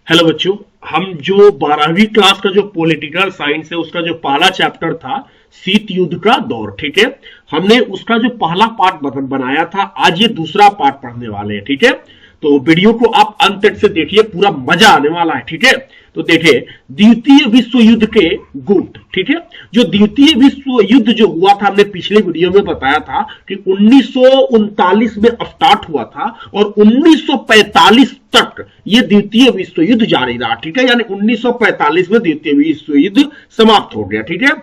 Hello बच्चों। हम जो 12वीं क्लास का जो पॉलिटिकल साइंस है उसका जो पहला चैप्टर था शीत युद्ध का दौर, ठीक है। हमने उसका जो पहला पार्ट बनाया था, आज ये दूसरा पार्ट पढ़ने वाले हैं, ठीक है। तो वीडियो को आप अंत तक से देखिए, पूरा मजा आने वाला है, ठीक है। तो देखिए, द्वितीय विश्व युद्ध के गुट, ठीक है। जो द्वितीय विश्व युद्ध जो हुआ था, हमने पिछले वीडियो में बताया था कि 1939 में स्टार्ट हुआ था और 1945 तक ये द्वितीय विश्व युद्ध जारी रहा, ठीक है। यानी 1945 में द्वितीय विश्व युद्ध समाप्त हो गया, ठीक है।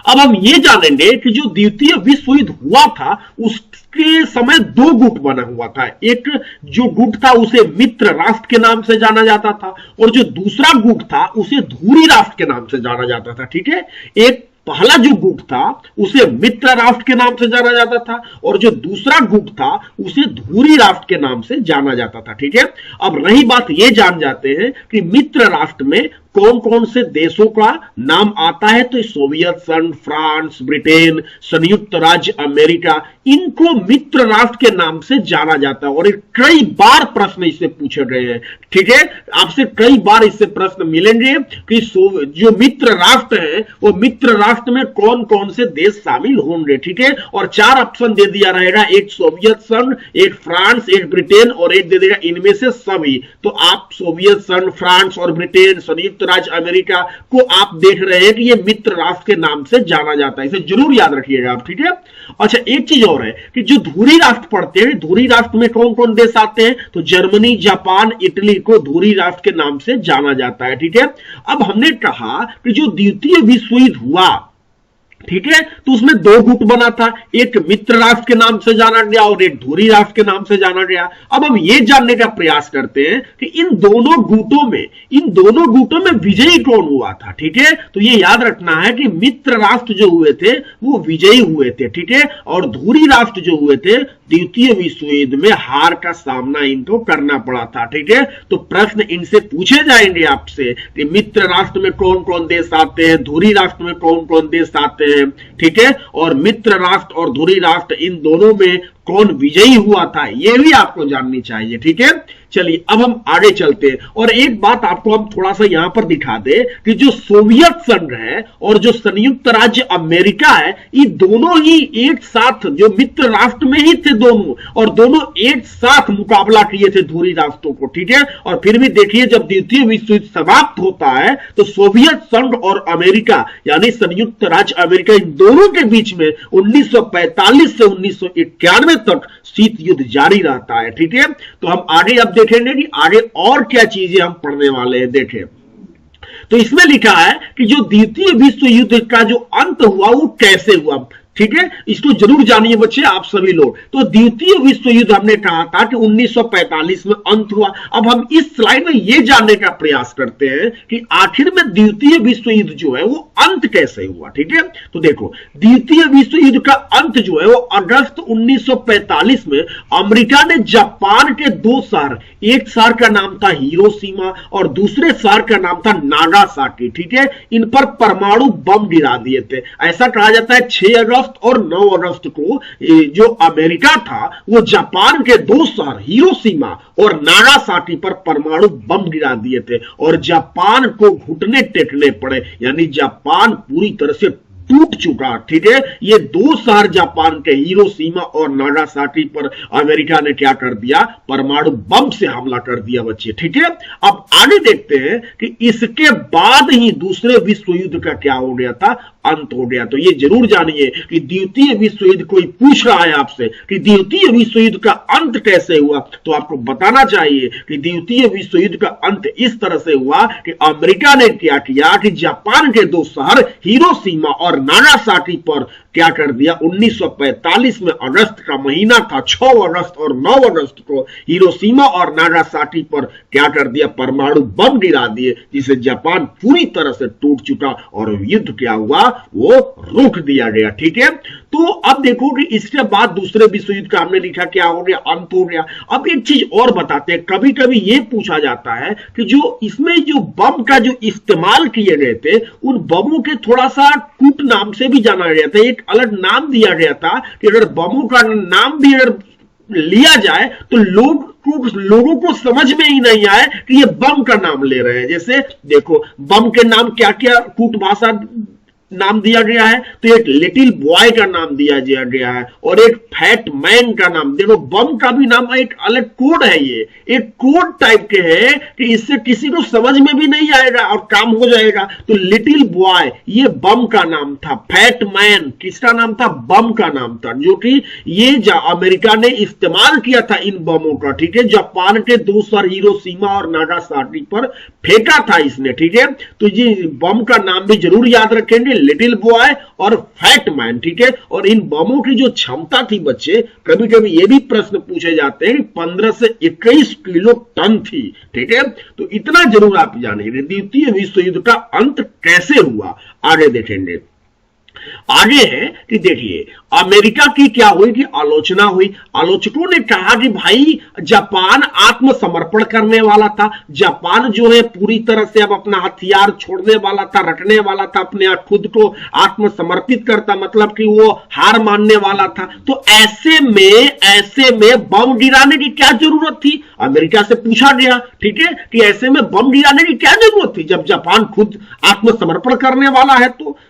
अब हम ये जानेंगे कि जो द्वितीय विश्व युद्ध हुआ था उसके समय दो गुट बना हुआ था। एक जो गुट था उसे मित्र राष्ट्र के नाम से जाना जाता था और जो दूसरा गुट था उसे धुरी राष्ट्र के नाम से जाना जाता था, ठीक है। एक पहला जो गुट था उसे मित्र राष्ट्र के नाम से जाना जाता था और जो दूसरा गुट था उसे धुरी राष्ट्र के नाम से जाना जाता था, ठीक है। अब रही बात, ये जान जाते हैं कि मित्र राष्ट्र में कौन कौन से देशों का नाम आता है। तो सोवियत संघ, फ्रांस, ब्रिटेन, संयुक्त राज्य अमेरिका, इनको मित्र राष्ट्र के नाम से जाना जाता है और कई बार प्रश्न इससे पूछे गए हैं, ठीक है। आपसे कई बार इससे प्रश्न मिलेंगे कि जो मित्र राष्ट्र है वो मित्र राष्ट्र में कौन कौन से देश शामिल होंगे, ठीक है। और चार ऑप्शन दे दिया रहेगा, एक सोवियत संघ, एक फ्रांस, एक ब्रिटेन और एक दे देगा इनमें से सभी। तो आप सोवियत संघ, फ्रांस और ब्रिटेन, संयुक्त राज्य अमेरिका को आप देख रहे हैं कि ये मित्र राष्ट्र के नाम से जाना जाता है, इसे जरूर याद रखिएगा आप, ठीक है। अच्छा, एक चीज और है कि जो धुरी राष्ट्र पढ़ते हैं, धुरी राष्ट्र में कौन कौन देश आते हैं, तो जर्मनी, जापान, इटली को धुरी राष्ट्र के नाम से जाना जाता है, ठीक है। अब हमने कहा कि जो द्वितीय विश्व युद्ध हुआ, ठीक है, तो उसमें दो गुट बना था, एक मित्र राष्ट्र के नाम से जाना गया और एक धुरी राष्ट्र के नाम से जाना गया। अब हम ये जानने का प्रयास करते हैं कि इन दोनों गुटों में विजयी कौन हुआ था, ठीक है। तो ये याद रखना है कि मित्र राष्ट्र जो हुए थे वो विजयी हुए थे, ठीक है, और धुरी राष्ट्र जो हुए थे द्वितीय विश्व युद्ध में हार का सामना इनको करना पड़ा था, ठीक है। तो प्रश्न इनसे पूछे जाएंगे आपसे कि मित्र राष्ट्र में कौन कौन देश आते हैं, धुरी राष्ट्र में कौन कौन देश आते हैं, ठीक है, और मित्र राष्ट्र और धुरी राष्ट्र इन दोनों में कौन विजयी हुआ था, यह भी आपको जाननी चाहिए, ठीक है। चलिए अब हम आगे चलते हैं और एक बात आपको हम थोड़ा सा यहां पर दिखा दे कि जो सोवियत संघ है और जो संयुक्त राज्य अमेरिका है, ये दोनों ही एक साथ जो मित्र राष्ट्र में ही थे दोनों, और दोनों एक साथ मुकाबला किए थे धुरी राष्ट्रों को, ठीक है। और फिर भी देखिए, जब द्वितीय विश्व युद्ध समाप्त होता है तो सोवियत संघ और अमेरिका यानी संयुक्त राज्य अमेरिका, इन दोनों के बीच में 1945 से 1991 तक शीत युद्ध जारी रहता है, ठीक है। तो हम आगे अब देखेंगे कि आगे और क्या चीजें हम पढ़ने वाले हैं। देखें, तो इसमें लिखा है कि जो द्वितीय विश्व युद्ध का जो अंत हुआ वो कैसे हुआ, ठीक है। इसको जरूर जानिए बच्चे आप सभी लोग। तो द्वितीय विश्व युद्ध हमने कहा था कि 1945 में अंत हुआ। अब हम इस स्लाइड में यह जानने का प्रयास करते हैं कि आखिर में द्वितीय विश्व युद्ध जो है वो अंत कैसे हुआ, ठीक है। तो देखो, द्वितीय विश्व युद्ध का अंत जो है वो अगस्त 1945 में अमेरिका ने जापान के दो शहर, एक शहर का नाम था हिरोशिमा और दूसरे शहर का नाम था नागासाकी, ठीक है, इन पर परमाणु बम गिरा दिए थे। ऐसा कहा जाता है 6 अगस्त और 9 अगस्त को जो अमेरिका था वो जापान के दो शहर हिरोशिमा और नागासाकी पर परमाणु बम गिरा दिए थे और जापान को घुटने टेकने पड़े, यानी जापान पूरी तरह से टूट चुका, ठीक है। ये दो शहर जापान के हिरोशिमा और नागासाकी पर अमेरिका ने क्या कर दिया, परमाणु बम से हमला कर दिया बच्चे, ठीक है। अब आगे देखते हैं कि इसके बाद ही दूसरे विश्व युद्ध का क्या हो गया था, अंत हो गया। तो ये जरूर जानिए कि द्वितीय विश्व युद्ध, कोई पूछ रहा है आपसे कि द्वितीय विश्व युद्ध का अंत कैसे हुआ, तो आपको बताना चाहिए कि द्वितीय विश्व युद्ध का अंत इस तरह से हुआ कि अमेरिका ने क्या किया कि जापान के दो शहर हिरोशिमा और नागासाकी पर क्या कर दिया, 1945 में अगस्त का महीना था, 6 अगस्त और 9 अगस्त को हिरोशिमा और नागासाकी पर क्या कर दिया, परमाणु बम गिरा दिए, जिसे जापान पूरी तरह से टूट चुका और युद्ध क्या हुआ, वो रोक दिया गया, ठीक है। तो अब देखो कि इसके बाद दूसरे विश्व युद्ध का हमने लिखा क्या हो गया, अंत हो गया। अब एक चीज और बताते हैं, कभी कभी ये पूछा जाता है कि जो इसमें जो बम का जो इस्तेमाल किए गए थे, उन बमों के थोड़ा सा कूट नाम से भी जाना गया था, एक अलग नाम दिया गया था कि अगर बमों का नाम भी अगर लिया जाए तो लोग को लोगों को समझ में ही नहीं आए कि ये बम का नाम ले रहे हैं। जैसे देखो बम के नाम क्या क्या कूट भाषा नाम दिया गया है, तो एक लिटिल बॉय का नाम दिया गया है और एक फैट मैन का नाम। देखो बम का भी नाम एक अलग कोड है, ये एक कोड टाइप के है कि इससे किसी को समझ में भी नहीं आएगा और काम हो जाएगा। तो लिटिल बॉय ये बम का नाम था, फैट मैन किसका नाम था, बम का नाम था, जो कि ये अमेरिका ने इस्तेमाल किया था इन बमों का, ठीक है। जापान के 2 शहर हिरोशिमा और नागासाकी पर फेंका था इसने, ठीक है। तो ये बम का नाम भी जरूर याद रखेंगे, लिटिल बॉय और फैट मैन, ठीक है। और इन बमों की जो क्षमता थी बच्चे, कभी कभी ये भी प्रश्न पूछे जाते हैं कि 15 से 21 किलो टन थी, ठीक है। तो इतना जरूर आप जानेंगे। द्वितीय विश्व युद्ध का अंत कैसे हुआ, आगे देखेंगे। आगे है कि देखिए अमेरिका की क्या हुई कि आलोचना हुई। आलोचकों ने कहा कि भाई जापान आत्मसमर्पण करने वाला था, जापान जो है पूरी तरह से अब अपना हथियार छोड़ने वाला था, रखने वाला था, अपने खुद को आत्मसमर्पित करता, मतलब कि वो हार मानने वाला था। तो ऐसे में बम गिराने की क्या जरूरत थी, अमेरिका से पूछा गया, ठीक है, कि ऐसे में बम गिराने की क्या जरूरत थी जब जापान खुद आत्मसमर्पण करने वाला है।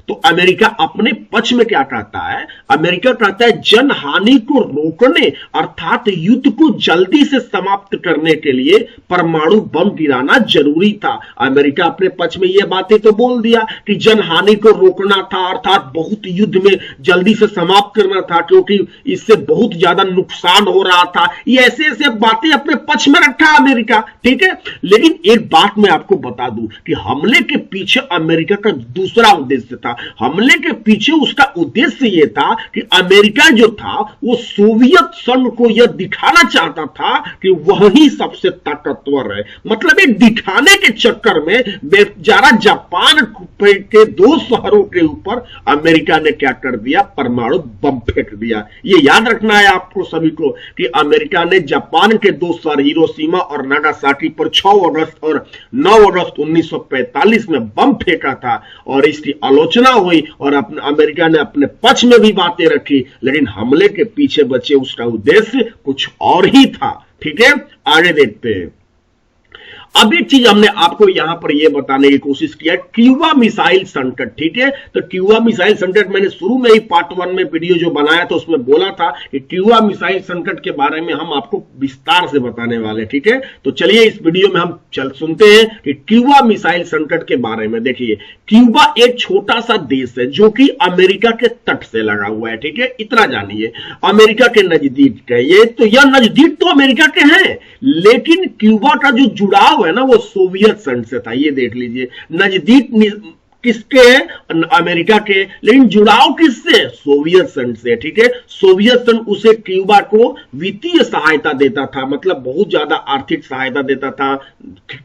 तो अमेरिका अपने पक्ष में क्या कहता है, अमेरिका कहता है जनहानि को रोकने अर्थात युद्ध को जल्दी से समाप्त करने के लिए परमाणु बम गिराना जरूरी था। अमेरिका अपने पक्ष में यह बातें तो बोल दिया कि जनहानि को रोकना था, अर्थात बहुत युद्ध में जल्दी से समाप्त करना था क्योंकि इससे बहुत ज्यादा नुकसान हो रहा था। ये ऐसे ऐसे बातें अपने पक्ष में रखा अमेरिका, ठीक है। लेकिन एक बात मैं आपको बता दूं कि हमले के पीछे अमेरिका का दूसरा उद्देश्य था। हमले के पीछे उसका उद्देश्य यह था कि अमेरिका जो था वो सोवियत संघ को यह दिखाना चाहता था कि वही सबसे ताकतवर है। मतलब ये दिखाने के चक्कर में बेचारा जापान के 2 शहरों के ऊपर अमेरिका ने क्या कर दिया, परमाणु बम फेंक दिया। ये याद रखना है आपको सभी को कि अमेरिका ने जापान के 2 शहर हिरोशिमा और नागासाकी पर 6 अगस्त और 9 अगस्त 1945 में बम फेंका था और इसकी आलोचना हुई और अमेरिका ने अपने पक्ष में भी बातें रखी, लेकिन हमले के पीछे बचे उसका उद्देश्य कुछ और ही था, ठीक है। आगे देखते हैं। अब एक चीज हमने आपको यहां पर यह बताने की कोशिश किया, क्यूबा मिसाइल संकट, ठीक है। तो क्यूबा मिसाइल संकट मैंने शुरू में ही पार्ट 1 में वीडियो जो बनाया था उसमें बोला था कि क्यूबा मिसाइल संकट के बारे में हम आपको विस्तार से बताने वाले, ठीक है। तो चलिए इस वीडियो में हम सुनते हैं कि क्यूबा मिसाइल संकट के बारे में। देखिए क्यूबा एक छोटा सा देश है जो कि अमेरिका के तट से लगा हुआ है, ठीक है। इतना जानिए, अमेरिका के नजदीक है ये, तो यह नजदीक तो अमेरिका के हैं, लेकिन क्यूबा का जो जुड़ाव है ना वो सोवियत संघ से था। ये देख लीजिए, नजदीक किसके है, अमेरिका के, लेकिन जुड़ाव किससे, सोवियत संघ से, ठीक है। सोवियत संघ उसे क्यूबा को वित्तीय सहायता देता था, मतलब बहुत ज्यादा आर्थिक सहायता देता था,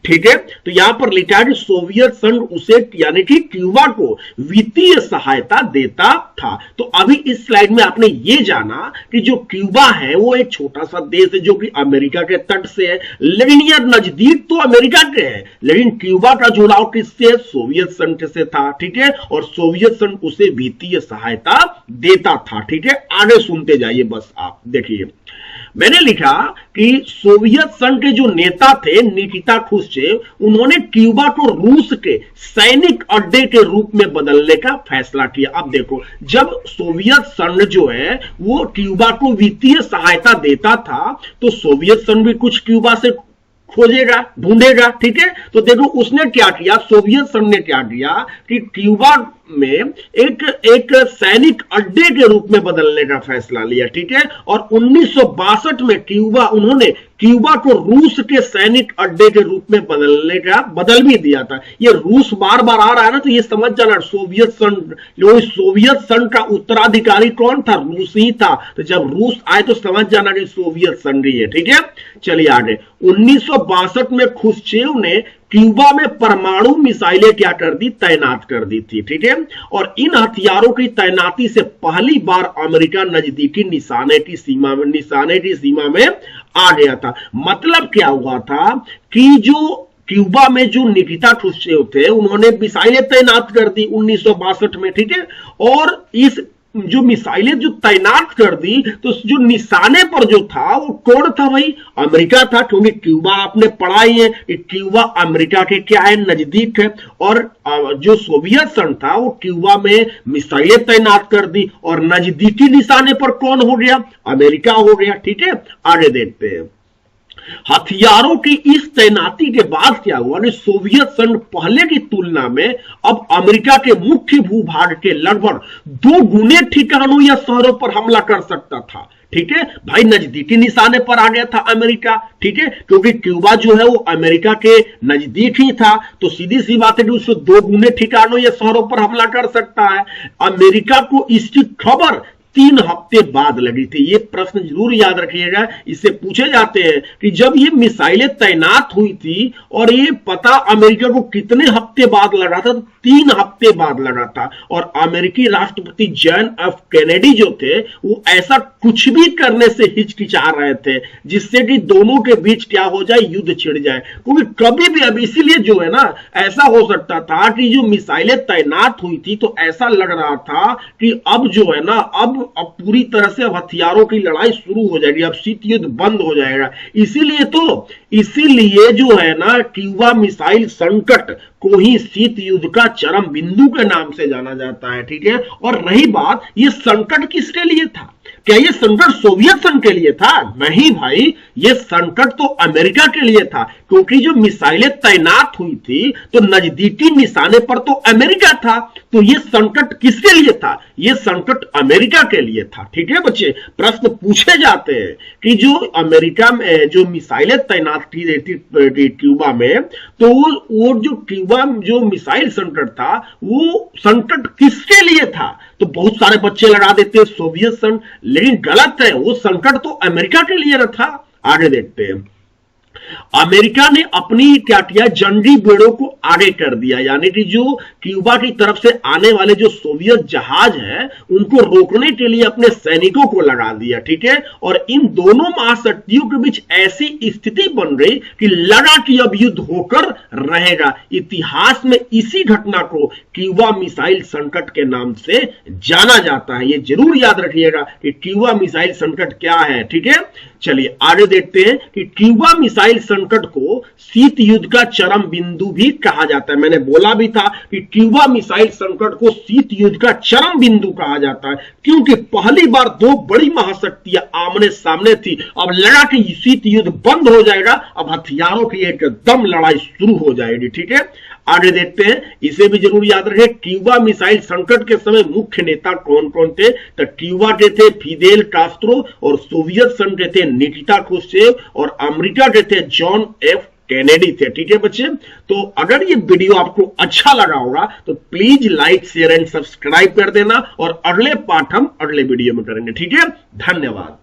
ठीक है। तो यहां पर लिखा है कि सोवियत संघ उसे यानी कि क्यूबा को वित्तीय सहायता देता था। तो अभी इस स्लाइड में आपने ये जाना कि जो क्यूबा है वो एक छोटा सा देश है जो कि अमेरिका के तट से है, लेकिन यह नजदीक तो अमेरिका के है, लेकिन क्यूबा का जुड़ाव किससे, सोवियत संघ से था, ठीक है। और सोवियत संघ उसे वित्तीय सहायता देता था, ठीक है। आगे सुनते जाइए बस आप देखिए। मैंने लिखा कि सोवियत संघ के जो नेता थे निकिता क्रुश्चेव, उन्होंने क्यूबा को रूस के सैनिक अड्डे के रूप में बदलने का फैसला किया। अब देखो, जब सोवियत संघ जो है वो क्यूबा को वित्तीय सहायता देता था तो सोवियत संघ भी कुछ क्यूबा से खोजेगा, ढूंढेगा, ठीक है। तो देखो उसने क्या किया, सोवियत संघ ने क्या किया कि क्यूबा में एक सैनिक अड्डे के रूप में बदलने का फैसला लिया, ठीक है। और 1962 में उन्होंने क्यूबा को रूस के सैनिक अड्डे के रूप में बदल भी दिया था। ये रूस बार बार आ रहा है ना, तो ये समझ जाना सोवियत संघ का उत्तराधिकारी कौन था, रूस ही था। तो जब रूस आए तो समझ जाना कि सोवियत संघ ही है, ठीक है। चलिए आगे। 1962 में क्रुश्चेव ने क्यूबा में परमाणु मिसाइलें क्या कर दी, तैनात कर दी थी, ठीक है। और इन हथियारों की तैनाती से पहली बार अमेरिका नजदीकी निशाने की सीमा में आ गया था। मतलब क्या हुआ था कि जो क्यूबा में जो निकिता क्रुश्चेव थे उन्होंने मिसाइलें तैनात कर दी 1962 में, ठीक है। और इस जो मिसाइलें जो तैनात कर दी, तो जो निशाने पर जो था वो कौन था भाई? अमेरिका था, क्योंकि क्यूबा आपने पढ़ा ही है कि क्यूबा अमेरिका के क्या है, नजदीक है। और जो सोवियत संघ था वो क्यूबा में मिसाइलें तैनात कर दी और नजदीकी निशाने पर कौन हो गया? अमेरिका हो गया। ठीक है, आगे देखते हैं। हथियारों की इस तैनाती के बाद क्या हुआ ने, सोवियत संघ पहले की तुलना में अब अमेरिका के मुख्य भूभाग के लगभग 2 गुने ठिकानों या शहरों पर हमला कर सकता था। ठीक है भाई, नजदीकी निशाने पर आ गया था अमेरिका। ठीक है, क्योंकि क्यूबा जो है वो अमेरिका के नजदीक ही था, तो सीधी सी बात है कि उसको 2 गुने ठिकानों या शहरों पर हमला कर सकता है। अमेरिका को इसकी खबर 3 हफ्ते बाद लगी थी। ये प्रश्न जरूर याद रखिएगा, इससे पूछे जाते हैं कि जब ये मिसाइलें तैनात हुई थी और ये पता अमेरिका को कितने हफ्ते बाद लगा था? 3 हफ्ते बाद लगा था। और अमेरिकी राष्ट्रपति जॉन एफ कैनेडी जो थे वो ऐसा कुछ भी करने से हिचकिचा रहे थे जिससे कि दोनों के बीच क्या हो जाए, युद्ध छिड़ जाए। क्योंकि कभी भी अब इसीलिए जो है ना, ऐसा हो सकता था कि जो मिसाइलें तैनात हुई थी तो ऐसा लग रहा था कि अब जो है ना, अब पूरी तरह से अब हथियारों की लड़ाई शुरू हो जाएगी, अब शीत युद्ध बंद हो जाएगा। इसीलिए जो है ना, क्यूबा मिसाइल संकट को ही शीत युद्ध का चरम बिंदु के नाम से जाना जाता है। ठीक है, और रही बात, ये संकट किसके लिए था? क्या ये संकट सोवियत संघ के लिए था? नहीं भाई, ये संकट तो अमेरिका के लिए था, क्योंकि जो मिसाइलें तैनात हुई थी तो नजदीकी निशाने पर तो अमेरिका था। तो ये संकट किसके लिए था? ये संकट अमेरिका के लिए था। ठीक है बच्चे, प्रश्न पूछे जाते हैं कि जो अमेरिका में जो मिसाइलें तैनात की रहती क्यूबा में, तो वो जो क्यूबा जो मिसाइल संकट था वो संकट किसके लिए था? तो बहुत सारे बच्चे लगा देते हैं सोवियत संघ, लेकिन गलत है, वो संकट तो अमेरिका के लिए था। आगे देखते हैं। अमेरिका ने अपनी क्या किया, जंगी बेड़ों को आगे कर दिया, यानी कि जो क्यूबा की तरफ से आने वाले जो सोवियत जहाज हैं उनको रोकने के लिए अपने सैनिकों को लगा दिया। ठीक है, और इन दोनों महाशक्तियों के बीच ऐसी स्थिति बन गई कि लगा कि अब युद्ध होकर रहेगा। इतिहास में इसी घटना को क्यूबा मिसाइल संकट के नाम से जाना जाता है। ये जरूर याद रखिएगा कि क्यूबा मिसाइल संकट क्या है। ठीक है, चलिए आगे देखते हैं कि क्यूबा मिसाइल संकट को शीत युद्ध का चरम बिंदु भी कहा जाता है। मैंने बोला भी था कि क्यूबा मिसाइल संकट को शीत युद्ध का चरम बिंदु कहा जाता है, क्योंकि पहली बार 2 बड़ी महाशक्तियां आमने सामने थी। अब लड़ा कि शीत युद्ध बंद हो जाएगा, अब हथियारों की एकदम लड़ाई शुरू हो जाएगी। ठीक है, आगे देखते हैं, इसे भी जरूर याद रखें। क्यूबा मिसाइल संकट के समय मुख्य नेता कौन कौन थे? तो क्यूबा के थे फिदेल कास्ट्रो, और सोवियत संघ के थे निकिता क्रुश्चेव, और अमेरिका के थे जॉन एफ कैनेडी थे। ठीक है बच्चे, तो अगर ये वीडियो आपको अच्छा लगा होगा तो please like, share and subscribe कर देना, और अगले पाठ हम अगले वीडियो में करेंगे। ठीक है, धन्यवाद।